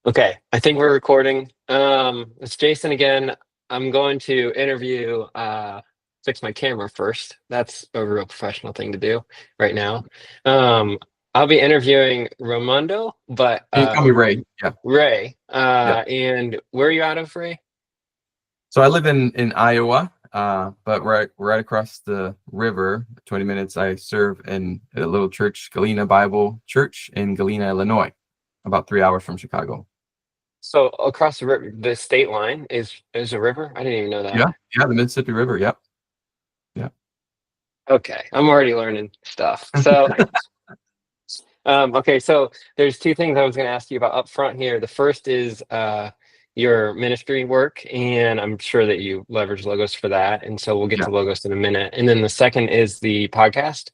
Okay, I think we're recording. It's Jason again. I'm going to fix my camera first. That's a real professional thing to do right now. Um, I'll be interviewing Raymundo, but You can call me Ray. Yeah. Ray. Yeah. And where are you out of, Ray? So I live in Iowa, but right across the river, 20 minutes. I serve in a little church, Galena Bible Church in Galena, Illinois, about 3 hours from Chicago. So across the river, the state line is a river? I didn't even know that. Yeah. Yeah. The Mississippi River. Yep. Yeah. Okay, I'm already learning stuff. So okay, so there's two things I was going to ask you about up front here. The first is your ministry work, and I'm sure that you leverage Logos for that. And so we'll get Yeah. to Logos in a minute. And then the second is the podcast.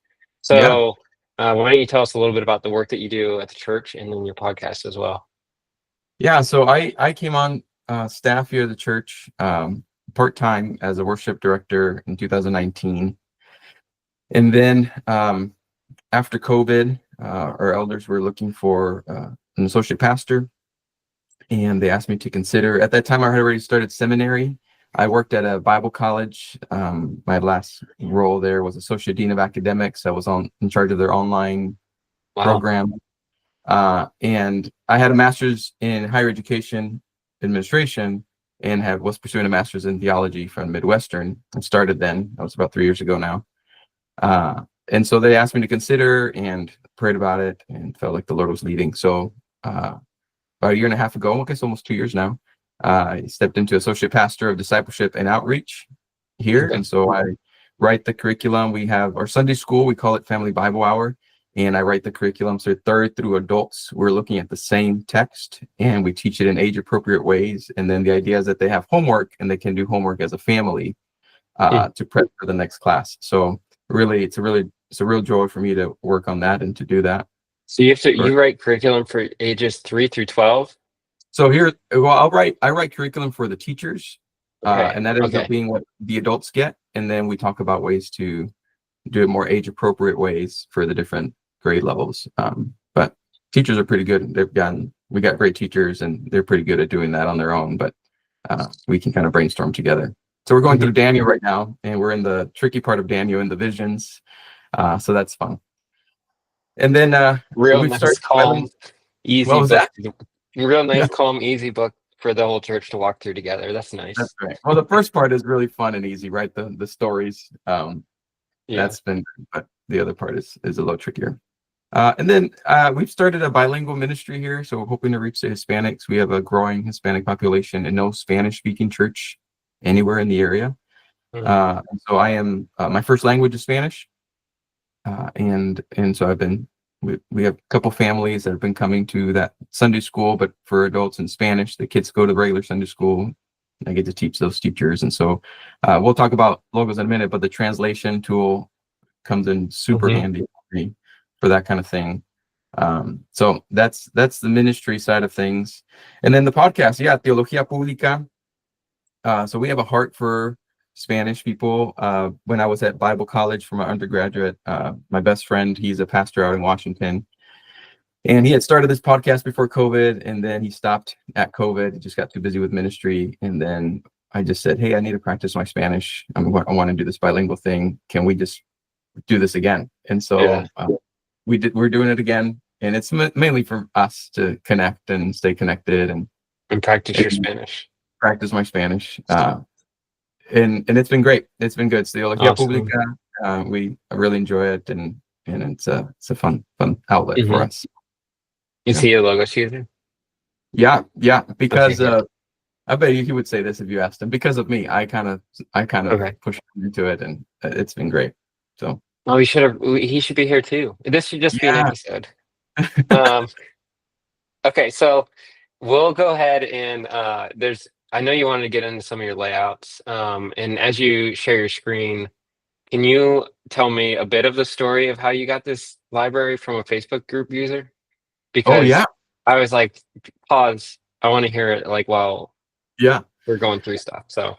Yeah. So why don't you tell us a little bit about the work that you do at the church and then your podcast as well? Yeah. So I came on staff here at the church part-time as a worship director in 2019. And then after COVID, our elders were looking for an associate pastor, and they asked me to consider. At that time, I had already started seminary. I worked at a Bible college. My last role there was associate dean of academics. I was in charge of their online program, and I had a master's in higher education administration, and was pursuing a master's in theology from Midwestern. I started then. That was about 3 years ago now. And so they asked me to consider and prayed about it and felt like the Lord was leading. So about a year and a half ago, I guess almost 2 years now, I stepped into associate pastor of discipleship and outreach here. Okay. And so I write the curriculum. We have our Sunday school, we call it Family Bible Hour. And I write the curriculum. So third through adults, we're looking at the same text and we teach it in age appropriate ways. And then the idea is that they have homework and they can do homework as a family to prep for the next class. So really, it's a real joy for me to work on that and to do that. So you write curriculum for ages 3 through 12? So here, well, I write curriculum for the teachers, Okay. and that ends up being what the adults get. And then we talk about ways to do it more age appropriate ways for the different grade levels. But teachers are pretty good. We got great teachers and they're pretty good at doing that on their own, but we can kind of brainstorm together. So we're going through Daniel right now, and we're in the tricky part of Daniel in the visions. So that's fun. And then real nice, calm, easy book. Real nice, calm, easy book for the whole church to walk through together. That's nice. That's right. Well, the first part is really fun and easy, right? The stories. That's been, but the other part is a little trickier. And then we've started a bilingual ministry here, so we're hoping to reach the Hispanics. We have a growing Hispanic population and no Spanish-speaking church anywhere in the area. So I am my first language is Spanish, and so we have a couple families that have been coming to that Sunday school, but for adults in Spanish. The kids go to regular Sunday school. I get to teach those teachers, and so we'll talk about Logos in a minute. But the translation tool comes in super handy for that kind of thing. So that's the ministry side of things, and then the podcast, Teología Pública. So we have a heart for Spanish people. When I was at Bible college for my undergraduate, my best friend, he's a pastor out in Washington, and he had started this podcast before COVID, and then he stopped at COVID. He just got too busy with ministry, and then I just said, hey, I need to practice my Spanish. I want to do this bilingual thing. Can we just do this again? And so we're doing it again, and it's mainly for us to connect and stay connected and practice your Spanish. Practice my Spanish. And it's been great. It's been good. Teología Pública, we really enjoy it, and it's a fun outlet for us. Is he a Logos user? Yeah, because I bet he would say this if you asked him. Because of me, I kind of pushed him into it, and it's been great. So he should be here too. This should just be an episode. Okay, so we'll go ahead and I know you wanted to get into some of your layouts, and as you share your screen, can you tell me a bit of the story of how you got this library from a Facebook group user? Because I was like, pause, I want to hear it while we're going through stuff. So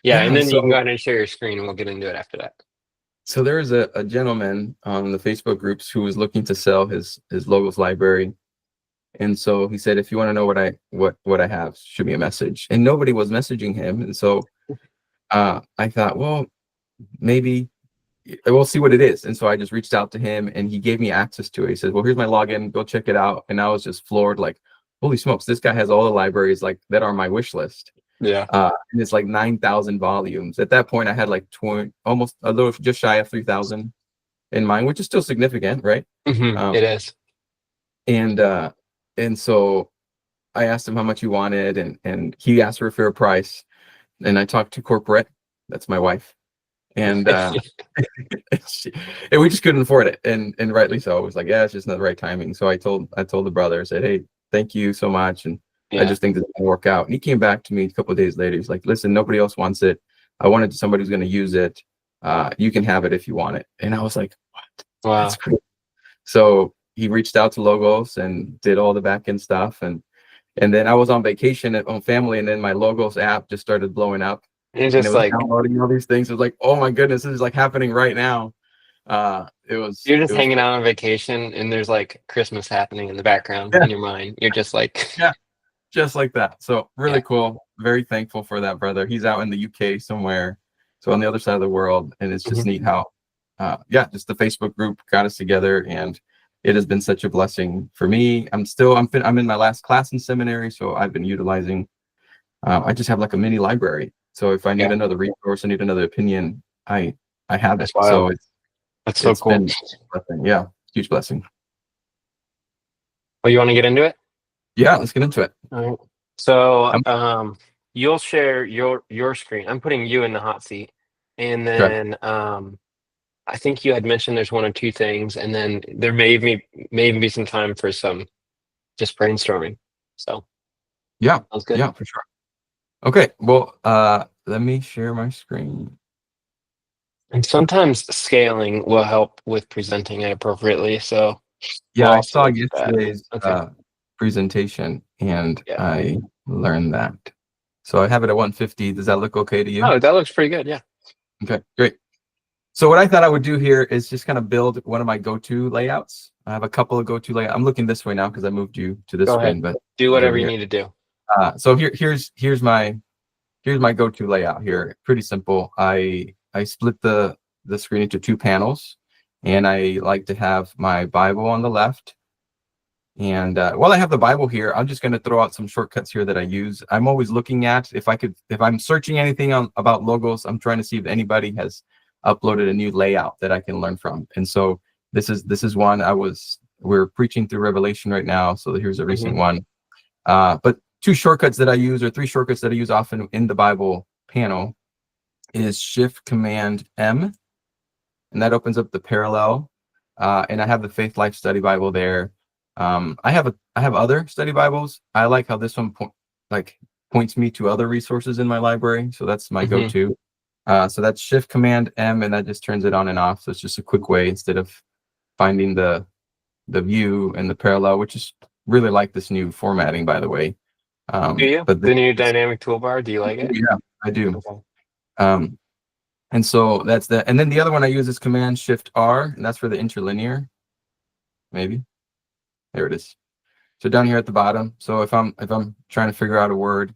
and then you can go ahead and share your screen and we'll get into it after that. So there is a gentleman on the Facebook groups who was looking to sell his Logos library. And so he said, if you want to know what I have, shoot me a message. And nobody was messaging him. And so I thought, well, maybe we'll see what it is. And so I just reached out to him and he gave me access to it. He said, well, here's my login, go check it out. And I was just floored, like, holy smokes, this guy has all the libraries like that are my wish list. Yeah. And it's like 9,000 volumes. At that point, I had like 20, almost a little just shy of 3,000 in mine, which is still significant, right? It is. And so I asked him how much he wanted, and he asked for a fair price. And I talked to corporate, that's my wife, and and we just couldn't afford it, and rightly so. It was like, yeah, it's just not the right timing. So I told the brother, I said, hey, thank you so much, and I just think this is gonna work out. And he came back to me a couple of days later. He's like, listen, nobody else wants it. I wanted somebody who's going to use it. You can have it if you want it. And I was like, what? Wow. That's cool. So he reached out to Logos and did all the back end stuff, and then I was on vacation on family, and then my Logos app just started blowing up. And just it was like downloading all these things. It was like, oh my goodness, this is like happening right now. You're just hanging out on vacation, and there's like Christmas happening in the background in your mind. You're just like, yeah, just like that. So really cool. Very thankful for that brother. He's out in the UK somewhere, so on the other side of the world, and it's just neat how, just the Facebook group got us together, and it has been such a blessing for me. I'm in my last class in seminary, so I've been utilizing. I just have like a mini library. So if I need another resource, I need another opinion, I have it. So that's so cool. Yeah, huge blessing. Well, you want to get into it? Yeah, let's get into it. All right. So you'll share your screen. I'm putting you in the hot seat, and then I think you had mentioned there's one or two things, and then there may even be some time for some just brainstorming. So yeah, sounds good. Yeah, for sure. Okay, well, let me share my screen. And sometimes scaling will help with presenting it appropriately. So yeah, I saw yesterday's presentation, and Yeah. I learned that. So I have it at 150. Does that look okay to you? Oh, that looks pretty good. Yeah. Okay, great. So what I thought I would do here is just kind of build one of my go-to layouts. I have a couple of go-to layouts. I'm looking this way now because I moved you to this screen, but do whatever you need to do. So here's my go-to layout here. Pretty simple. I split the screen into two panels, and I like to have my Bible on the left. And while I have the Bible here, I'm just going to throw out some shortcuts here that I use. I'm always looking at if I'm searching anything about Logos, I'm trying to see if anybody has uploaded a new layout that I can learn from. And so this is one. We're preaching through Revelation right now, so here's a recent one. But two shortcuts that I use, or three shortcuts that I use often in the Bible panel, is Shift Command M, and that opens up the parallel. And I have the Faith Life Study Bible there. I have other study Bibles. I like how this one points me to other resources in my library, so that's my go-to. So that's Shift Command M, and that just turns it on and off. So it's just a quick way instead of finding the view and the parallel, which is really like this new formatting, by the way. Do you? But the new dynamic toolbar, do you like it? Yeah, I do. Okay. And so that's that. And then the other one I use is Command Shift R, and that's for the interlinear. Maybe. There it is. So down here at the bottom. So if I'm trying to figure out a word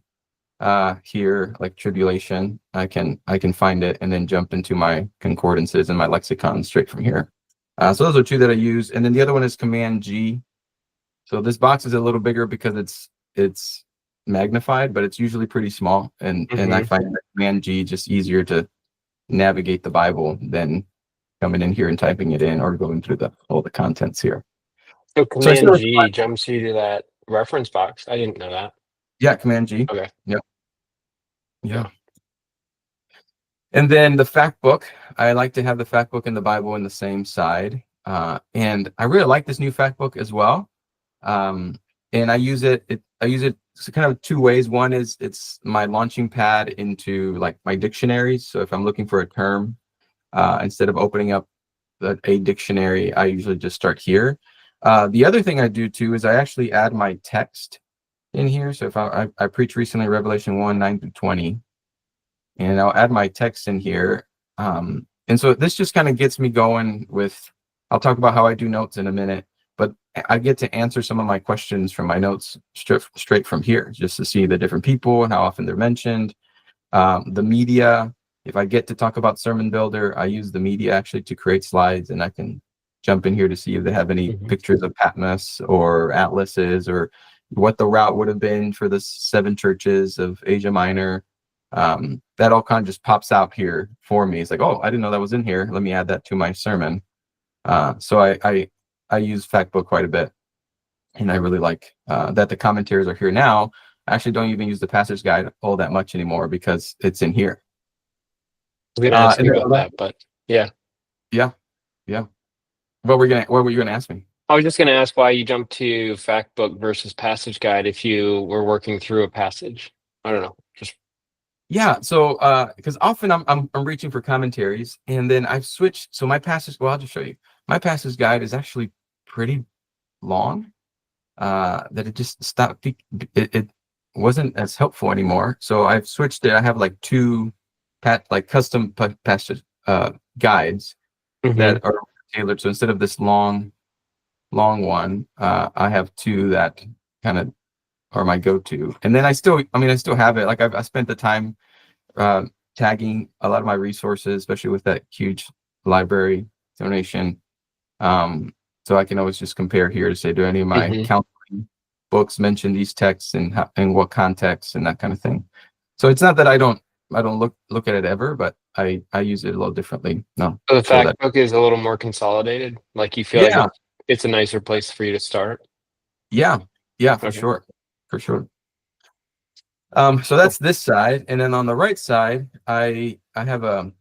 here, like tribulation, I can find it and then jump into my concordances and my lexicon straight from here. So those are two that I use. And then the other one is Command G. So this box is a little bigger because it's magnified, but it's usually pretty small. And I find that Command G just easier to navigate the Bible than coming in here and typing it in or going through all the contents here. So Command G jumps you to that reference box. I didn't know that. Yeah, Command G. Okay. Yep. Yeah. And then the fact book, I like to have the fact book and the Bible in the same side. And I really like this new fact book as well. And I use it kind of two ways. One is it's my launching pad into like my dictionaries. So if I'm looking for a term, instead of opening up a dictionary, I usually just start here. The other thing I do too is I actually add my text in here. So if I preached recently Revelation 1:9-20, and I'll add my text in here. And so this just kind of gets me going with, I'll talk about how I do notes in a minute. but I get to answer some of my questions from my notes straight from here, just to see the different people and how often they're mentioned. The media, if I get to talk about Sermon Builder, I use the media actually to create slides, and I can jump in here to see if they have any pictures of Patmos or atlases, or what the route would have been for the 7 churches of Asia Minor. That all kind of just pops out here for me. It's like, oh, I didn't know that was in here. Let me add that to my sermon. So I use Factbook quite a bit, and I really like that the commentaries are here now. I actually don't even use the passage guide all that much anymore because it's in here. I was gonna ask you about that, but yeah. What were you gonna ask me? I was just gonna ask why you jumped to Factbook versus passage guide if you were working through a passage. I don't know. So because often I'm reaching for commentaries, and then I've switched. So my passage, well, I'll just show you. My passage guide is actually pretty long. That it just stopped. It wasn't as helpful anymore. So I've switched it. I have like 2 custom passage guides that are tailored. So instead of this long one, I have 2 that kind of are my go-to. And then I still have it. Like I spent the time tagging a lot of my resources, especially with that huge library donation. So I can always just compare here to say, do any of my counseling books mention these texts and what context and that kind of thing. So it's not that I don't look at it ever, but I use it a little differently. No. So the Factbook is a little more consolidated. Like you feel like it's a nicer place for you to start. Yeah, for sure. So that's this side, and then on the right side, I have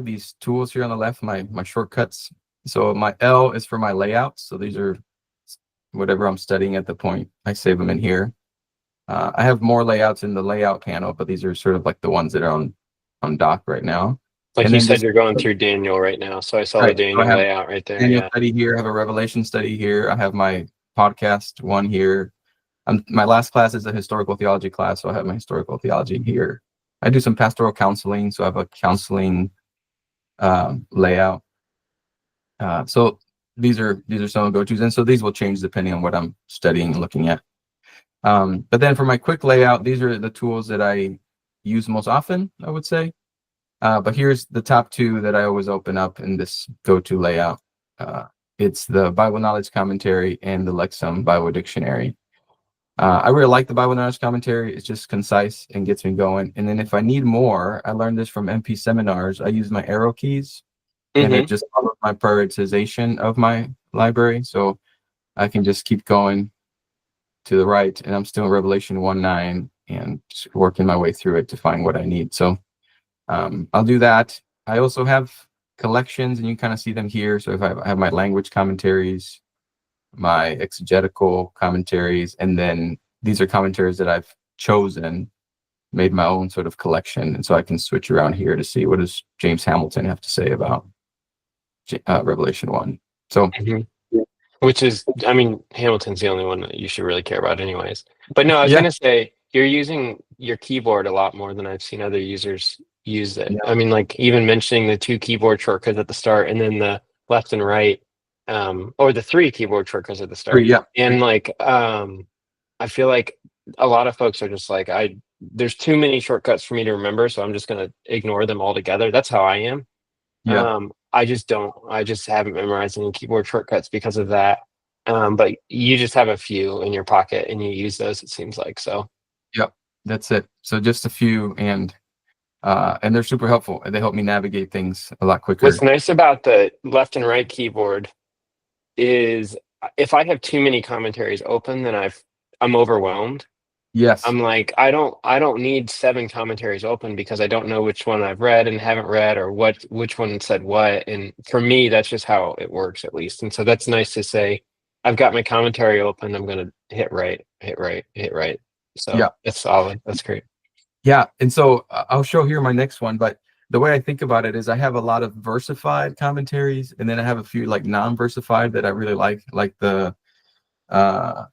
these tools here on the left, my shortcuts. So my L is for my layouts. So these are whatever I'm studying at the point. I save them in here. I have more layouts in the layout panel, but these are sort of like the ones that are on doc right now. Like you said, you're going through Daniel right now, so I saw the Daniel layout right there. Daniel study here. I have a Revelation study here. I have my podcast one here. My last class is a historical theology class, so I have my historical theology here. I do some pastoral counseling, so I have a counseling layout. So these are some of the go-tos, and so these will change depending on what I'm studying and looking at. But then for my quick layout, these are the tools that I use most often, I would say. But here's the top 2 that I always open up in this go-to layout. It's the Bible Knowledge Commentary and the Lexham Bible Dictionary. I really like the Bible Knowledge Commentary. It's just concise and gets me going. And then if I need more, I learned this from MP seminars. I use my arrow keys, and it just follows my prioritization of my library. So I can just keep going to the right, and I'm still in Revelation 1:9 and just working my way through it to find what I need. So I'll do that. I also have collections, and you can kind of see them here. So if I have my language commentaries, my exegetical commentaries, and then these are commentaries that I've chosen, made my own sort of collection, and so I can switch around here to see what does James Hamilton have to say about Revelation 1. So which is, I mean, Hamilton's the only one that you should really care about anyways. But no, I was gonna say you're using your keyboard a lot more than I've seen other users use it. I mean, like even mentioning the 2 keyboard shortcuts at the start, and then the left and right, or the 3 keyboard shortcuts at the start. And like I feel like a lot of folks are just like, there's too many shortcuts for me to remember, so I'm just gonna ignore them altogether. That's how I am. I just haven't memorized any keyboard shortcuts because of that. But you just have a few in your pocket and you use those, it seems like. So that's it. So just a few, and they're super helpful, and they help me navigate things a lot quicker. What's nice about the left and right keyboard is if I have too many commentaries open, then I'm overwhelmed. Yes. I'm like, I don't need 7 commentaries open because I don't know which one I've read and haven't read, or which one said what. And for me, that's just how it works, at least. And so that's nice to say, I've got my commentary open. I'm going to hit right. So it's solid. That's great. Yeah. And so I'll show here my next one, but the way I think about it is I have a lot of versified commentaries, and then I have a few like non-versified that I really like the,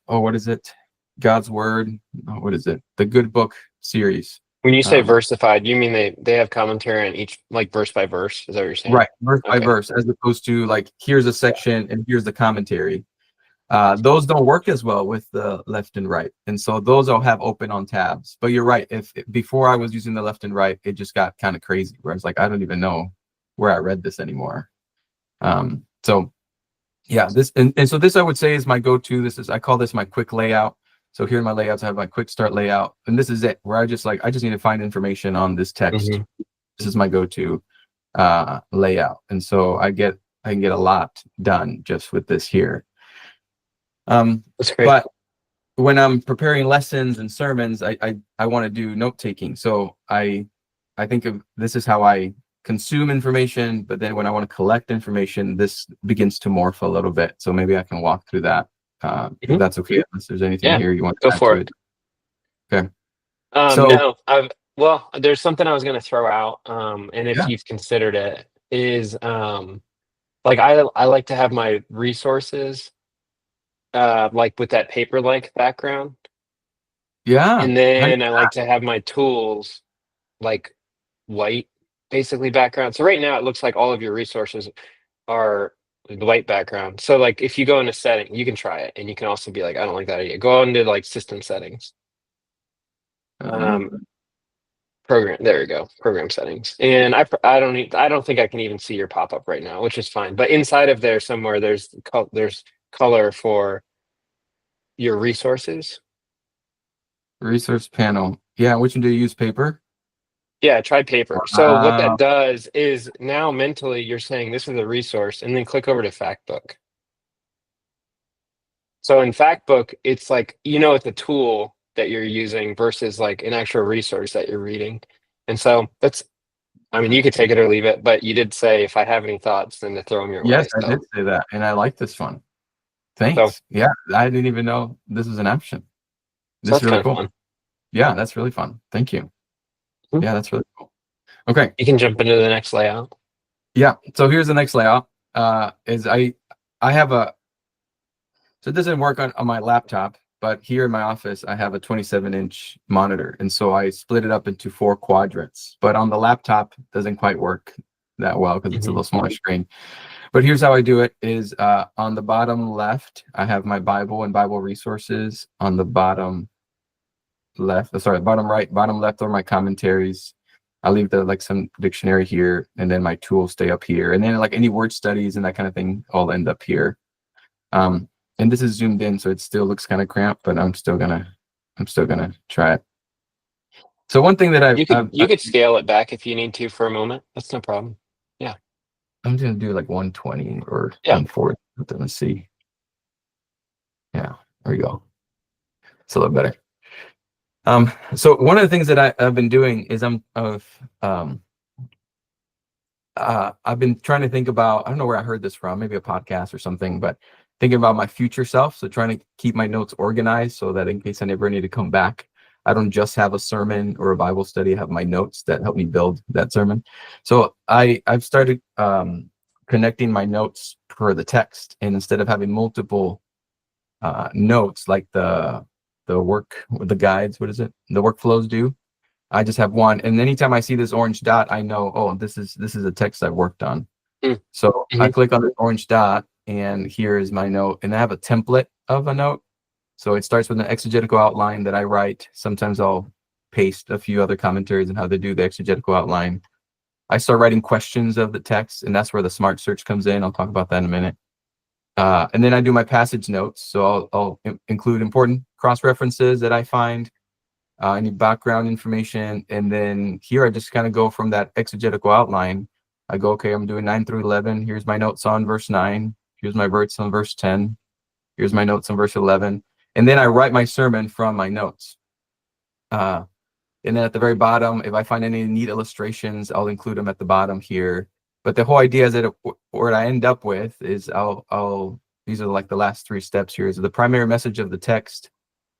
what is it? God's Word. What is it? The Good Book series. When you say versified, you mean they have commentary on each, like verse by verse? Is that what you're saying? Right, verse by verse, as opposed to like, here's a section and here's the commentary. Those don't work as well with the left and right. And so those I'll have open on tabs. But you're right. If before I was using the left and right, it just got kind of crazy where it's like, I don't even know where I read this anymore. So yeah, this and so this I would say is my go-to. I call this my quick layout. So here in my layouts, I have my quick start layout, and this is it where I just need to find information on this text. This is my go-to layout, and so I can get a lot done just with this here. That's great. But when I'm preparing lessons and sermons, I want to do note taking. So I think of this is how I consume information, but then when I want to collect information, this begins to morph a little bit. So maybe I can walk through that. If that's okay, unless there's anything here you want to go for it. Okay. No, well, there's something I was going to throw out, and if you've considered it, is like I like to have my resources like with that paper-like background. Yeah. And then I like to have my tools like white, basically background. So right now it looks like all of your resources are the white background. So like if you go into setting, you can try it, and you can also be like, I don't like that idea. Go into like system settings. Program, there you go, program settings. And I don't think I can even see your pop-up right now, which is fine. But inside of there somewhere, there's color for your resources. Resource panel. Yeah, which one do you use? Paper? Yeah, try paper. So what that does is now mentally you're saying this is a resource, and then click over to Factbook. So in Factbook, it's like, it's a tool that you're using versus like an actual resource that you're reading. And so you could take it or leave it, but you did say if I have any thoughts, then to throw them your way. Yes, I did say that, and I like this one. Thanks. So, yeah, I didn't even know this was an option. This is really cool. Fun. Yeah, that's really fun. Thank you. Yeah, that's really cool. Okay. You can jump into the next layout. Yeah. So here's the next layout. Is I have so it doesn't work on my laptop, but here in my office, I have a 27-inch monitor. And so I split it up into 4 quadrants. But on the laptop, it doesn't quite work that well because it's a little smaller screen. But here's how I do it is on the bottom left, I have my Bible and Bible resources. On the bottom bottom right, bottom left are my commentaries. I'll leave some dictionary here, and then my tools stay up here. And then like any word studies and that kind of thing all end up here. And this is zoomed in, so it still looks kind of cramped, but I'm still gonna try it. So one thing that you could scale it back if you need to for a moment. That's no problem. Yeah. I'm gonna do like 120 or 140. Let's see. Yeah, there we go. It's a little better. So one of the things that I've been doing is I've been trying to think about, I don't know where I heard this from, maybe a podcast or something, but thinking about my future self. So trying to keep my notes organized so that in case I never need to come back, I don't just have a sermon or a Bible study. I have my notes that help me build that sermon. So I've started connecting my notes per the text, and instead of having multiple notes like the guides, the workflows do, I just have one. And anytime I see this orange dot, I know, oh, this is a text I've worked on. So I click on the orange dot, and here is my note, and I have a template of a note. So it starts with an exegetical outline that I write. Sometimes I'll paste a few other commentaries on how they do the exegetical outline. I start writing questions of the text, and that's where the smart search comes in. I'll talk about that in a minute. And then I do my passage notes. So I'll include important cross-references that I find, any background information. And then here I just kind of go from that exegetical outline. I go, okay, I'm doing 9 through 11. Here's my notes on verse 9. Here's my verse on verse 10. Here's my notes on verse 11. And then I write my sermon from my notes. And then at the very bottom, if I find any neat illustrations, I'll include them at the bottom here. But the whole idea is that what I end up with is these are like the last 3 steps here. Is the primary message of the text.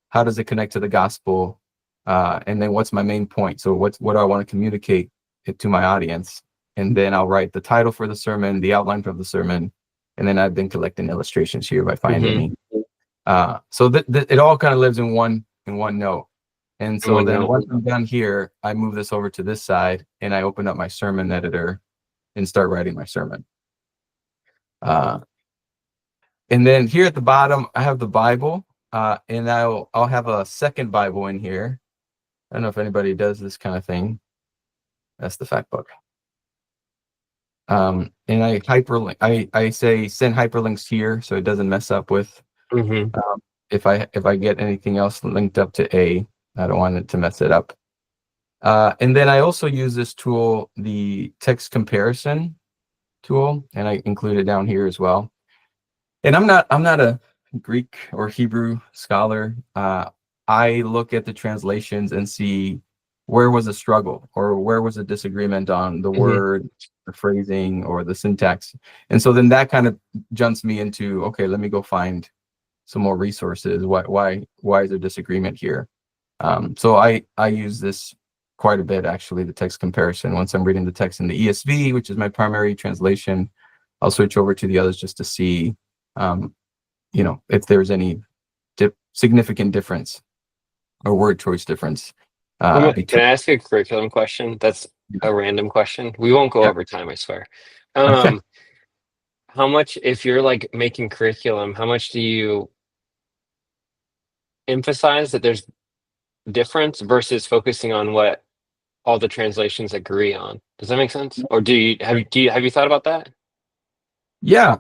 How does it connect to the gospel? And then what's my main point? So what do I want to communicate to my audience? And then I'll write the title for the sermon, the outline for the sermon. And then I've been collecting illustrations here if I find any. So it all kind of lives in one note. And so then once I'm done here, I move this over to this side, and I open up my sermon editor and start writing my sermon. And then here at the bottom, I have the Bible, and I'll have a second Bible in here. I don't know if anybody does this kind of thing. That's the Factbook. And I hyperlink. I say send hyperlinks here so it doesn't mess up with. If I get anything else linked up to A, I don't want it to mess it up. And then I also use this tool, the text comparison tool, and I include it down here as well. And I'm not a Greek or Hebrew scholar. I look at the translations and see where was a struggle or where was a disagreement on the word, the phrasing, or the syntax. And so then that kind of jumps me into, okay, let me go find some more resources. Why is there disagreement here? So I use this quite a bit, actually, the text comparison. Once I'm reading the text in the ESV, which is my primary translation, I'll switch over to the others just to see, if there's any significant difference or word choice difference. Can I ask a curriculum question? That's a random question. We won't go over time, I swear. Okay. How much, if you're like making curriculum, how much do you emphasize that there's difference versus focusing on what all the translations agree on? Does that make sense? Or have you thought about that? Yeah.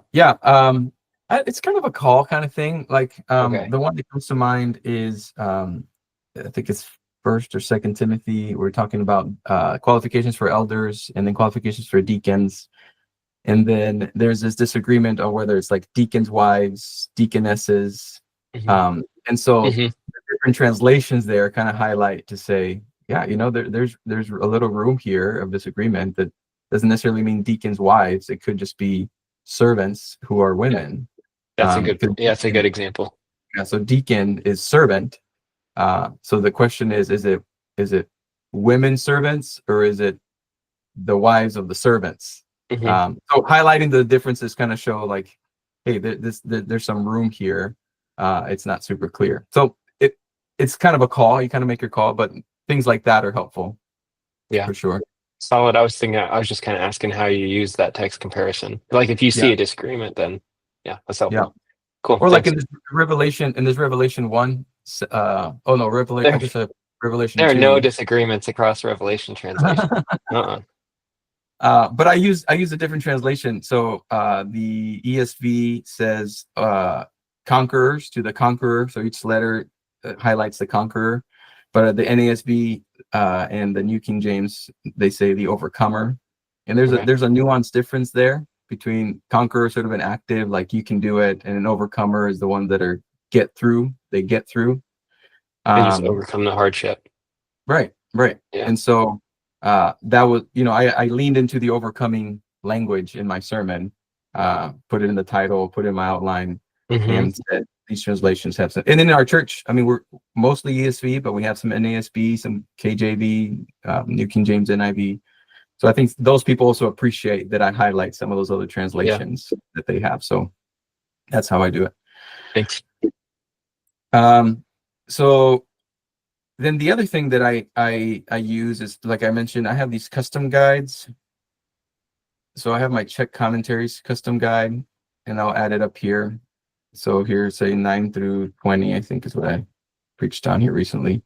It's kind of a call kind of thing. Like Okay. the one that comes to mind is I think it's 1st or 2nd Timothy. We're talking about qualifications for elders and then qualifications for deacons. And then there's this disagreement on whether it's like deacons' wives, deaconesses. And so the different translations there kind of highlight to say, yeah, there's a little room here of disagreement that doesn't necessarily mean deacons' wives. It could just be servants who are women. That's a good example. Yeah, so deacon is servant. So the question is it women servants or is it the wives of the servants? So highlighting the differences kind of show like, hey, there's some room here. It's not super clear. So it's kind of a call. You kind of make your call, but things like that are helpful. Yeah, for sure. Solid. I was just kind of asking how you use that text comparison. Like if you see a disagreement, then that's helpful. Yeah. Cool. Or like in this Revelation 1. Revelation There are 2. no disagreements across Revelation translation. But I use a different translation. So the ESV says conquerors to the conqueror. So each letter highlights the conqueror. But the NASB and the New King James, they say the overcomer. And there's a nuanced difference there between conqueror, sort of an active, like you can do it, and an overcomer is the one that get through. They get through. They just overcome the hardship. Right. Yeah. And so that was, I leaned into the overcoming language in my sermon, put it in the title, put it in my outline, and said these translations have some. And in our church, I mean, we're mostly ESV, but we have some NASB, some KJV, New King James, NIV. So I think those people also appreciate that I highlight some of those other translations that they have. So that's how I do it. Thanks. So then the other thing that I use is, like I mentioned, I have these custom guides. So I have my Czech commentaries custom guide, and I'll add it up here. So here, say 9 through 20, I think is what I preached on here recently.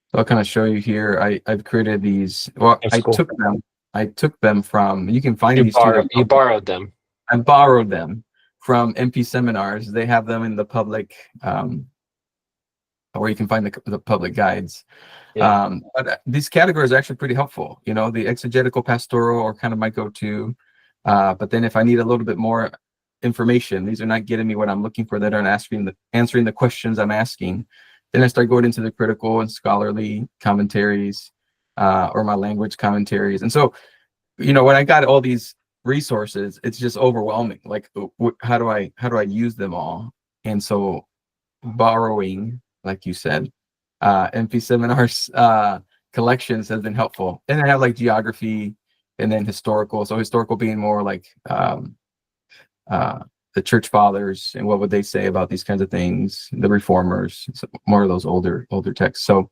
So I'll kind of show you here. I've created these. Well, I took them from. You can find these too. You borrowed them. I borrowed them from MP Seminars. They have them in the public, or you can find the public guides. But these categories are actually pretty helpful. The exegetical, pastoral are kind of my go-to. But then if I need a little bit more information, these are not getting me what I'm looking for, that aren't answering the questions I'm asking, then I start going into the critical and scholarly commentaries, or my language commentaries. And so, when I got all these resources, it's just overwhelming. Like, how do I use them all? And so borrowing, like you said, MP Seminars collections has been helpful. And I have like geography and then historical. So historical being more like the church fathers and what would they say about these kinds of things, the reformers, more of those older texts. So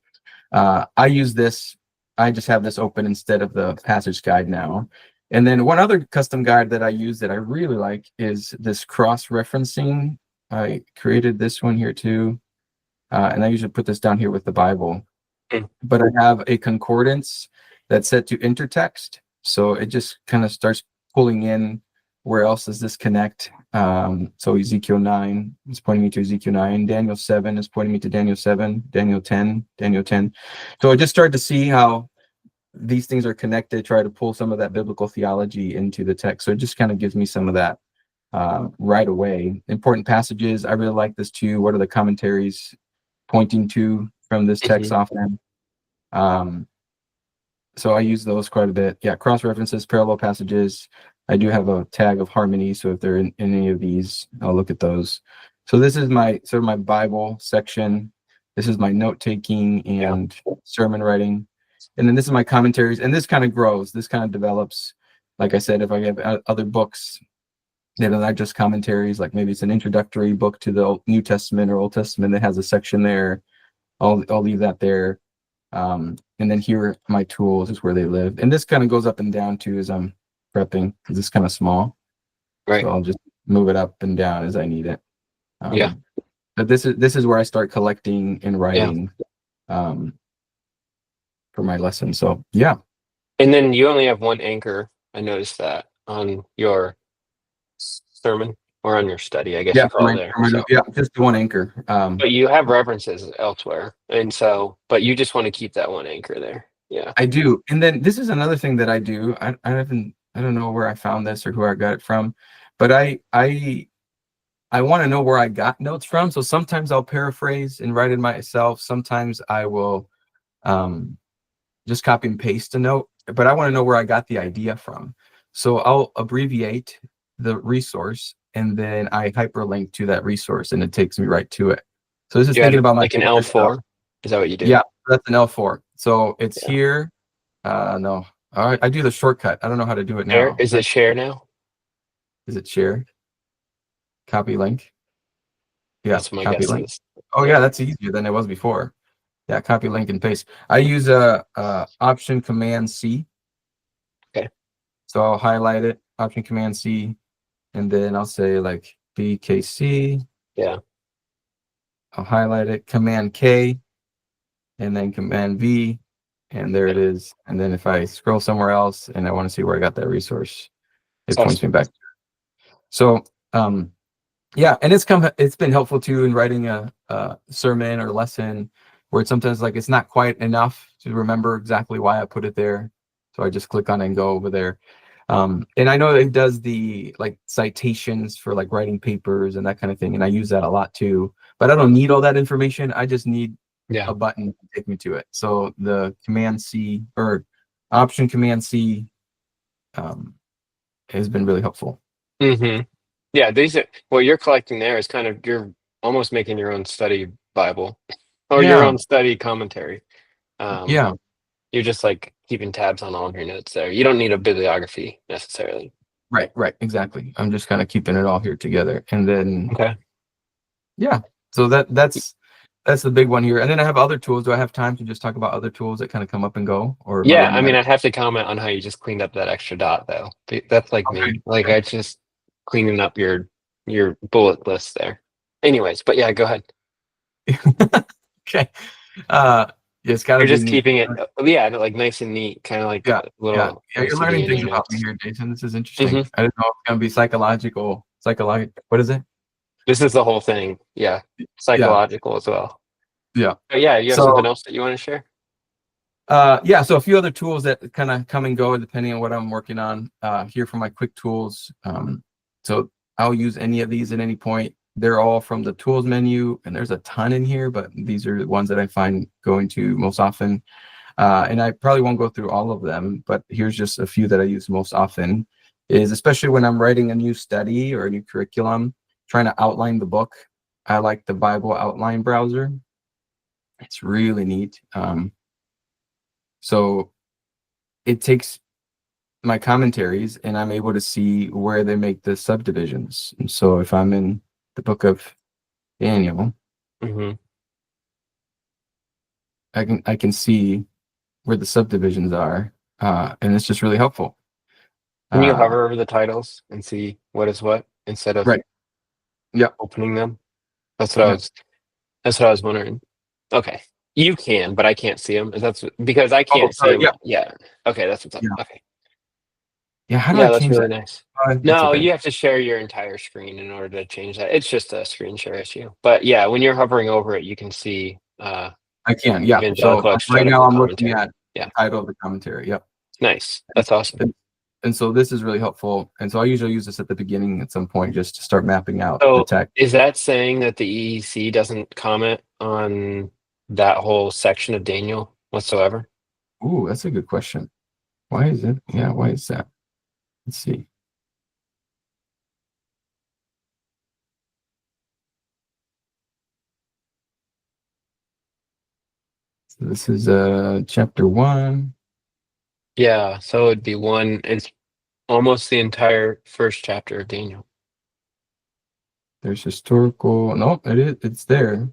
I use this. I just have this open instead of the passage guide now. And then one other custom guide that I use that I really like is this cross-referencing I created this one here too. And I usually put this down here with the Bible. Mm. But I have a concordance that's set to intertext. So it just kind of starts pulling in where else does this connect. So Ezekiel 9 is pointing me to Ezekiel 9. Daniel 7 is pointing me to Daniel 7. Daniel 10, Daniel 10. So I just started to see how these things are connected, try to pull some of that biblical theology into the text. So it just kind of gives me some of that right away. Important passages. I really like this too. What are the commentaries pointing to from this text often? So I use those quite a bit. Yeah, cross references, parallel passages. I do have a tag of harmony, so if they're in any of these, I'll look at those. So this is my sort of my Bible section. This is my note taking and sermon writing, and then this is my commentaries. And this kind of grows. This kind of develops. Like I said, if I have other books that are not just commentaries, like maybe it's an introductory book to the New Testament or Old Testament that has a section there, I'll leave that there. And then here are my tools is where they live. And this kind of goes up and down too as I'm prepping, because it's kind of small. Right. So I'll just move it up and down as I need it. But this is where I start collecting and writing for my lesson. So yeah. And then you only have one anchor. I noticed that on your sermon or on your study, I guess you call it there. Yeah, just one anchor. But you have references elsewhere, and so, but you just want to keep that one anchor there. Yeah, I do. And then this is another thing that I do. I don't know where I found this or who I got it from, but I want to know where I got notes from. So sometimes I'll paraphrase and write it myself. Sometimes I will just copy and paste a note, but I want to know where I got the idea from. So I'll abbreviate the resource, and then I hyperlink to that resource, and it takes me right to it. So this is thinking about my like an L4. Is that what you do? Yeah, that's an L4. So it's here. No, all right. I do the shortcut. I don't know how to do it now. Is it share now? Is it share? Copy link. Yeah, that's my copy guess link. Oh yeah, that's easier than it was before. Yeah, copy link and paste. I use Option Command C. Okay. So I'll highlight it, Option Command C, and then I'll say like BKC. Yeah. I'll highlight it, Command K, and then Command V, and there it is. And then if I scroll somewhere else and I want to see where I got that resource, it points me back. So yeah, and it's been helpful too in writing a sermon or lesson where it's sometimes like it's not quite enough to remember exactly why I put it there. So I just click on it and go over there. And I know it does the like citations for like writing papers and that kind of thing, and I use that a lot too. But I don't need all that information. I just need a button to take me to it. So the Command C or Option Command C has been really helpful. Yeah, these are what you're collecting there is kind of, you're almost making your own study Bible or your own study commentary. You're just like keeping tabs on all of your notes there. You don't need a bibliography necessarily. Right, exactly. I'm just kind of keeping it all here together. And then so that's the big one here. And then I have other tools. Do I have time to just talk about other tools that kind of come up and go? Or I mean, I have to comment on how you just cleaned up that extra dot though. That's like me. Like I just cleaning up your bullet list there. Anyways, but yeah, go ahead. Okay. It's got to be just keeping it, like nice and neat, kind of like little. Yeah, you're learning things about me here, Jason. This is interesting. I didn't know it's gonna be psychological. What is it? This is the whole thing. Yeah, psychological as well. Yeah. But yeah, you have something else that you want to share? So a few other tools that kind of come and go depending on what I'm working on. Here for my quick tools. So I'll use any of these at any point. They're all from the tools menu, and there's a ton in here, but these are the ones that I find going to most often. And I probably won't go through all of them, but here's just a few that I use most often, is especially when I'm writing a new study or a new curriculum, trying to outline the book. I like the Bible outline browser. It's really neat. So it takes my commentaries and I'm able to see where they make the subdivisions. And so if I'm in the book of Daniel, I can see where the subdivisions are, and it's just really helpful. Can you hover over the titles and see what is what instead of opening them? That's what I was. That's what I was wondering. Okay, you can, but I can't see them. Because I Oh, can't see sorry. them. Yeah. Yeah. Okay, that's what's up. Yeah. Okay. Yeah. How do I Yeah, that's change really that? nice. That's No, okay. you have to share your entire screen in order to change that. It's just a screen share issue. But yeah, when you're hovering over it, you can see I can. Yeah. So evangelical right now exegetical I'm looking commentary. at Yeah, the title of the commentary. Yep. nice. That's awesome. And so this is really helpful. And so I usually use this at the beginning at some point just to start mapping out the So text. is that saying that the EEC doesn't comment on that whole section of Daniel whatsoever? Ooh, that's a good question. Why is it? Yeah, why is that? Let's see. So this is chapter 1. Yeah, so it'd be one. It's almost the entire first chapter of Daniel. There's historical. No, it's there.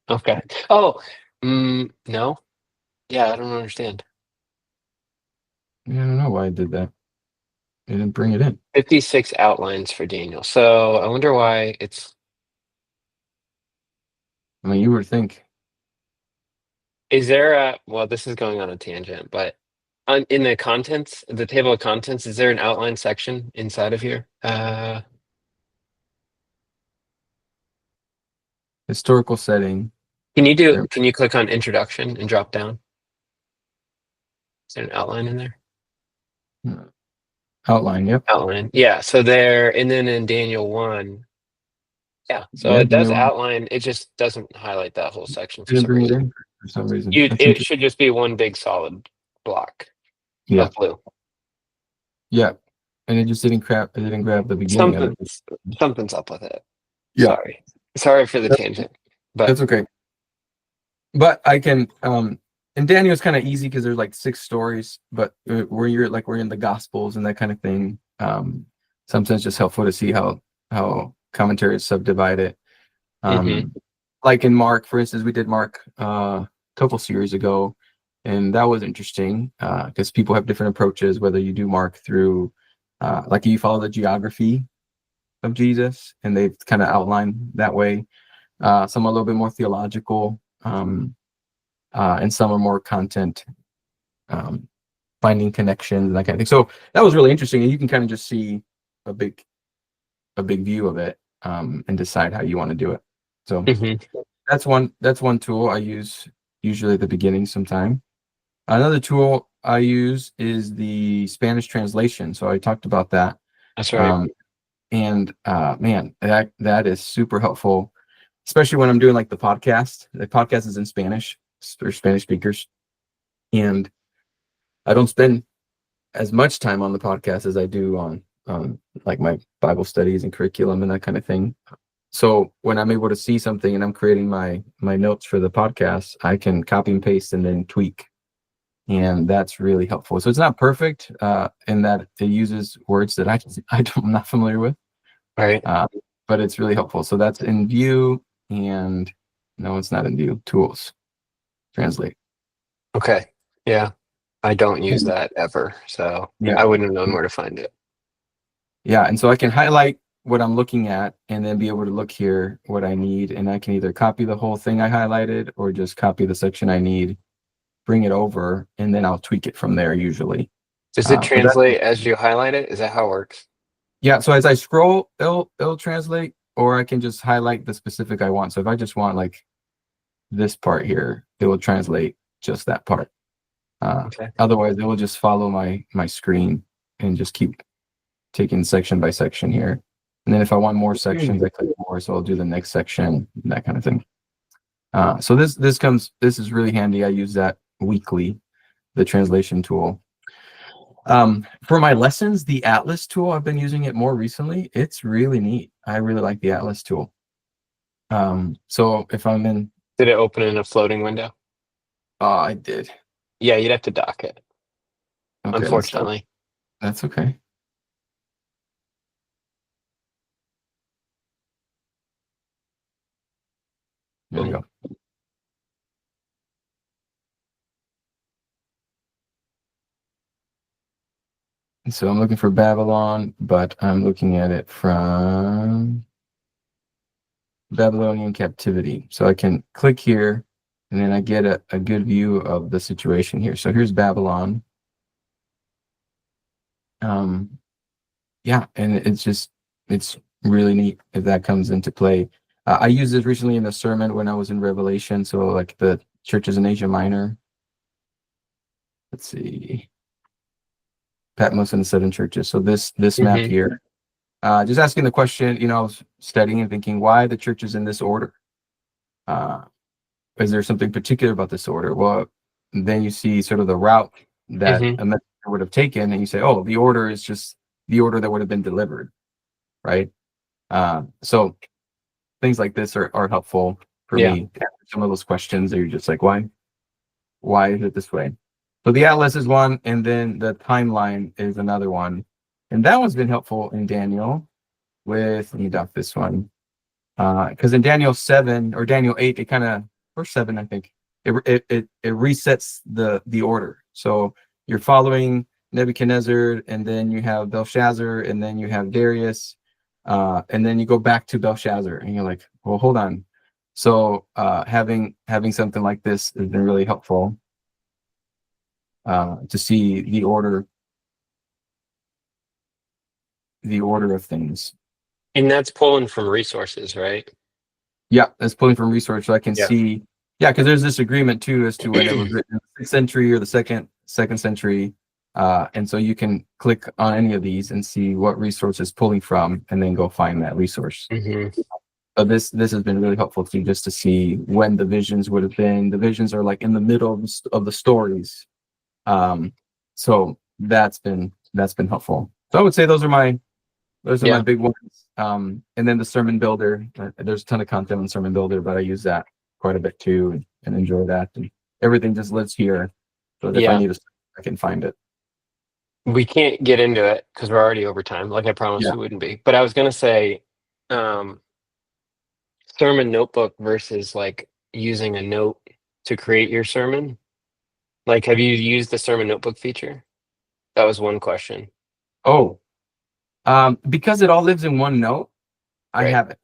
Okay. Oh, no. Yeah, I don't understand. Yeah, I don't know why I did that. I didn't bring it in. 56 outlines for Daniel. So I wonder why it's. I mean, you would think. Is there a? Well, this is going on a tangent, but in the contents, the table of contents, is there an outline section inside of here? Historical setting. There. Can you click on introduction and drop down? Is there an outline in there? Outline. Yep. Outline. Yeah. So there, and then in Daniel 1, yeah. So Yeah, it does Daniel outline. It just doesn't highlight that whole section for didn't some bring it reason. in for some reason. That's It interesting. should just be one big solid block Yeah. of blue. Yeah. And it just didn't grab. It didn't grab the beginning of it. Something's up with it. Yeah. Sorry for the tangent, but That's okay. But I can. And Daniel's kind of easy because there's like 6 stories. But where we're in the Gospels and that kind of thing. Sometimes just helpful to see how commentaries subdivide it. mhm. Like in Mark, for instance, we did Mark a couple series ago, and that was interesting because people have different approaches. Whether you do Mark through, like you follow the geography of Jesus, and they've kind of outlined that way. Some are a little bit more theological, and some are more content, finding connections and that kind of thing. So that was really interesting, and you can kind of just see a big view of it, and decide how you want to do it. So Mhm. that's one tool I use usually at the beginning sometime. Another tool I use is the Spanish translation. So I talked about that. That's right. Um, and man, that is super helpful, especially when I'm doing like the podcast. The podcast is in Spanish for Spanish speakers, and I don't spend as much time on the podcast as I do on like my Bible studies and curriculum and that kind of thing. So when I'm able to see something and I'm creating my notes for the podcast, I can copy and paste and then tweak, and that's really helpful. So it's not perfect in that it uses words that I'm not familiar with, Right. but it's really helpful. So that's in View, and no, it's not in View. Tools, Translate. Okay. Yeah. I don't use that ever, so Yeah, I wouldn't have known where to find it. yeah, and so I can highlight what I'm looking at and then be able to look here what I need, and I can either copy the whole thing I highlighted or just copy the section I need, bring it over, and then I'll tweak it from there usually. Does it But that, translate as you highlight it? Is that how it works? yeah, so as I scroll, it'll translate, or I can just highlight the specific I want. So if I just want like this part here, it will translate just that part. Okay. Otherwise, it will just follow my screen and just keep taking section by section here. And then if I want more sections, I click more, so I'll do the next section, that kind of thing. So this is really handy. I use that weekly, the translation tool. For my lessons, the Atlas tool, I've been using it more recently. It's really neat. I really like the Atlas tool. So if I'm in, Did it open in a floating window? I did. Yeah, you'd have to dock it, Okay, unfortunately. that's okay. There we Boom. go. And so I'm looking for Babylon, but I'm looking at it from Babylonian captivity. So I can click here, and then I get a good view of the situation here. So here's Babylon. Yeah, and it's really neat if that comes into play. I used this recently in a sermon when I was in Revelation. So like the churches in Asia Minor. Let's see. Patmos and the seven churches. So this map here. Just asking the question, I was studying and thinking, why the churches in this order? Is there something particular about this order? Well, then you see sort of the route that a messenger would have taken, and you say, oh, the order is just the order that would have been delivered, right? So things like this are helpful for me to answer some of those questions that you're just like, why is it this way? So the atlas is one, and then the timeline is another one. And that one's been helpful in Daniel let me dock this one. Because in Daniel 7 or Daniel 8, it kind of, or 7, I think, it resets the order. So you're following Nebuchadnezzar, and then you have Belshazzar, and then you have Darius, and then you go back to Belshazzar, and you're like, well, hold on. So having something like this has been really helpful to see the order of things. And that's pulling from resources, right? Yeah, that's pulling from resource, so I can see. Yeah, because there's this agreement too as to when it was written in the 6th century or the second century, and so you can click on any of these and see what resource is pulling from, and then go find that resource. So this has been really helpful too, just to see when the visions would have been. The visions are like in the middle of the stories, so that's been helpful. So I would say those are my big ones. And then the sermon builder. There's a ton of content on sermon builder, but I use that quite a bit too, and enjoy that. And everything just lives here, so that if I need to, I can find it. We can't get into it because we're already over time, like I promised we wouldn't be. But I was gonna say, sermon notebook versus like using a note to create your sermon. Like, have you used the sermon notebook feature? That was one question. Oh, because it all lives in one note, I haven't.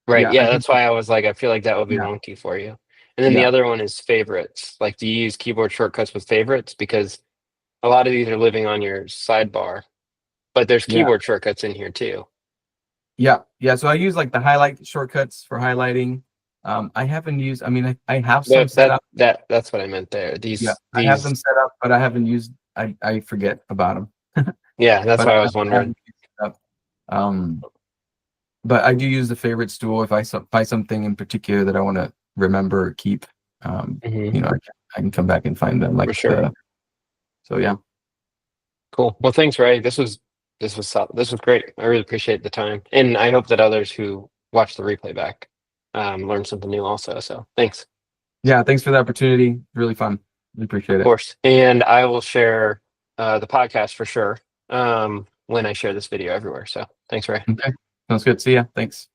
Right. Yeah, that's why I was like, I feel like that would be wonky for you. And then the other one is favorites. Like, do you use keyboard shortcuts with favorites? Because a lot of these are living on your sidebar, but there's keyboard shortcuts in here too. Yeah. So I use like the highlight shortcuts for highlighting. I haven't used. I mean, I have some set up. That's what I meant there. These I have them set up, but I haven't used. I forget about them. Yeah, that's why I was wondering. But I do use the favorites tool if I find something in particular that I want to remember or keep. I can come back and find them. Like, for sure. So yeah. Cool. Well, thanks, Ray. This was great. I really appreciate the time, and I hope that others who watch the replay back learn something new also. So thanks. Yeah, thanks for the opportunity. Really fun. We appreciate it. Of course. And I will share the podcast for sure when I share this video everywhere. So thanks, Ray. Okay. Sounds good. See ya. Thanks.